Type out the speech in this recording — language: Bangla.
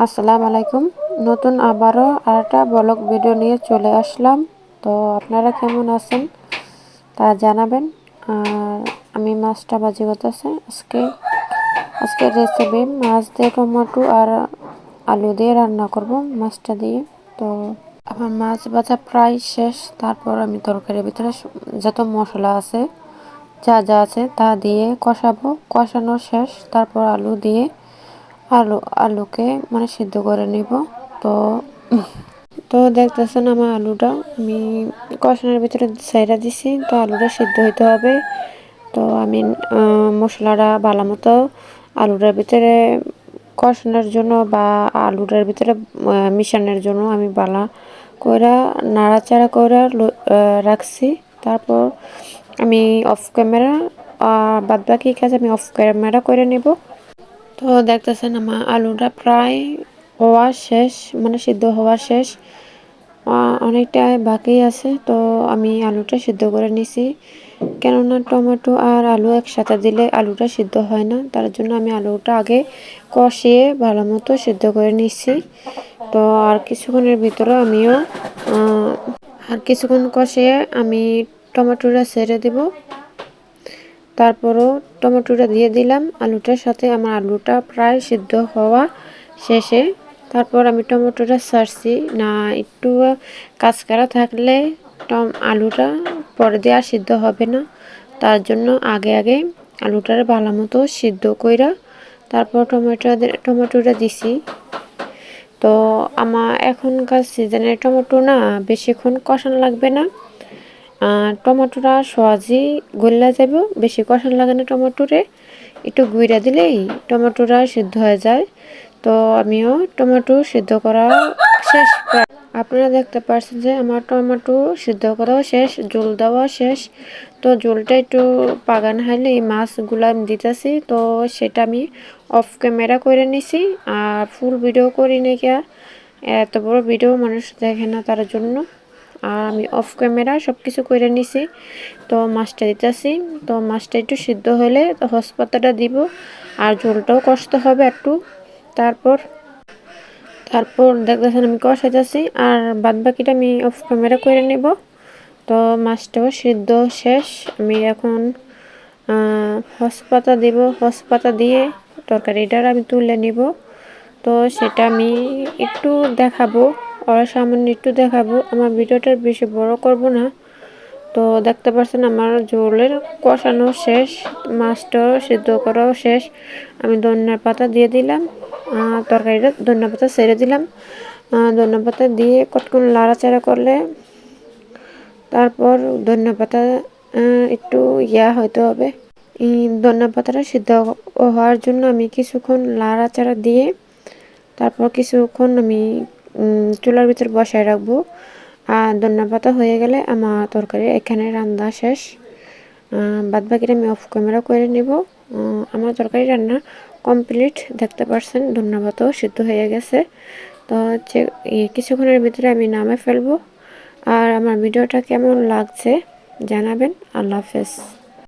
আসসালামু আলাইকুম। নতুন আবারও আরেকটা ব্লগ ভিডিও নিয়ে চলে আসলাম। তো আপনারা কেমন আছেন তা জানাবেন। আর আমি মাছটা ভাজি করতেছি। আজকের রেসিপি মাছ দিয়ে টমেটো আর আলু দিয়ে রান্না করব মাছটা দিয়ে। তো আমার মাছ ভাজা প্রায় শেষ। তারপর আমি তরকারির ভিতরে যত মশলা আছে যা যা আছে তা দিয়ে কষানো শেষ। তারপর আলু দিয়ে আলুকে মানে সিদ্ধ করে নিব। তো তো দেখতেছেন আমার আলুটা আমি কষানোর ভিতরে ছাইড়া দিছি। তো আলুটা সিদ্ধ হইতে হবে। তো আমি মশলাটা ভালো মতো আলুটার ভিতরে কষানোর জন্য বা আলুটার ভিতরে মিশানোর জন্য আমি বালা কইরা নাড়াচাড়া করে রাখছি। তারপর আমি অফ ক্যামেরা বাদ বাকি কাজ আমি অফ ক্যামেরা করে নেব। তো দেখতেছেন আমার আলুটা প্রায় হওয়া শেষ, মানে সিদ্ধ হওয়া শেষ। অনেকটা বাকি আছে। তো আমি আলুটা সিদ্ধ করে নিছি, কেননা টমেটো আর আলু একসাথে দিলে আলুটা সিদ্ধ হয় না। তার জন্য আমি আলুটা আগে কষিয়ে ভালো মতো সিদ্ধ করে নিছি। তো আর কিছুক্ষণের ভিতরে আর কিছুক্ষণ কষিয়ে আমি টমেটোটা ছেড়ে দেব। তারপরও টমেটোটা দিয়ে দিলাম আলুটার সাথে। আমার আলুটা প্রায় সিদ্ধ হওয়া শেষে। তারপর আমি টমেটোটা ছাড়ছি না, একটু কাঁচকারা থাকলে আলুটা পরে দিয়ে আর সিদ্ধ হবে না। তার জন্য আগে আলুটার ভালো মতো সিদ্ধ কইরা তারপর টমেটোটা দিছি। তো আমার এখনকার সিজনের টমেটো না বেশিক্ষণ কষানো লাগবে না। টমেটোটা সহজেই গলে যাব, বেশি কষানো লাগে না। টমেটোরে একটু গুঁড়া দিলেই টমেটোটা সিদ্ধ হয়ে যায়। তো আমিও টমেটো সিদ্ধ করা শেষ। আপনারা দেখতে পাচ্ছেন যে আমার টমেটো সিদ্ধ করাও শেষ, জল দেওয়া শেষ। তো জলটা একটু পাগান হাইলে এই মাছগুলো আমি দিতেছি। তো সেটা আমি অফ ক্যামেরা করে নিছি। আর ফুল ভিডিও করি নাকি, এত বড় ভিডিও মানুষ দেখে না, তার জন্য আর আমি অফ ক্যামেরা সব কিছু করে নিছি। তো মাছটা দিতেছি। তো মাছটা একটু সিদ্ধ হলে তো হসপাতাটা দিব, আর ঝোলটাও কষতে হবে একটু। তারপর দেখতেছেন আমি কষাইতেছি, আর বাদ বাকিটা আমি অফ ক্যামেরা করে নেব। তো মাছটাও সিদ্ধ শেষ। আমি এখন হসপাতা দিব, হসপাতা দিয়ে তরকারিটার আমি তুলে নিব। তো সেটা আমি একটু দেখাবো, আর সামান্য একটু দেখাবো। আমার ভিডিওটা বেশি বড় করব না। তো দেখতে পাচ্ছেন আমার ঝোলের কষানো শেষ, মাছটাও সিদ্ধ করাও শেষ। আমি ধনিয়া পাতা দিয়ে দিলাম, তরকারিটা ধনিয়া পাতা ছেড়ে দিলাম। ধনিয়া পাতা দিয়ে কতক্ষণ লাড়াচাড়া করলে তারপর ধনিয়া পাতা একটু হইতে হবে। এই ধনিয়া পাতাটা সিদ্ধ হওয়ার জন্য আমি কিছুক্ষণ লাড়াচাড়া দিয়ে তারপর কিছুক্ষণ আমি চুলার ভিতর বসায় রাখবো। আর ধনিয়া পাতা হয়ে গেলে আমার তরকারি এখানে রান্না শেষ। বাদ বাকিটা আমি অফ ক্যামেরা করে নিব। আমার তরকারি রান্না কমপ্লিট। দেখতে পাচ্ছেন ধনিয়া পাতাও সিদ্ধ হয়ে গেছে। তো হচ্ছে কিছুক্ষণের ভিতরে আমি নামে ফেলবো। আর আমার ভিডিওটা কেমন লাগছে জানাবেন। আল্লাহ হাফেজ।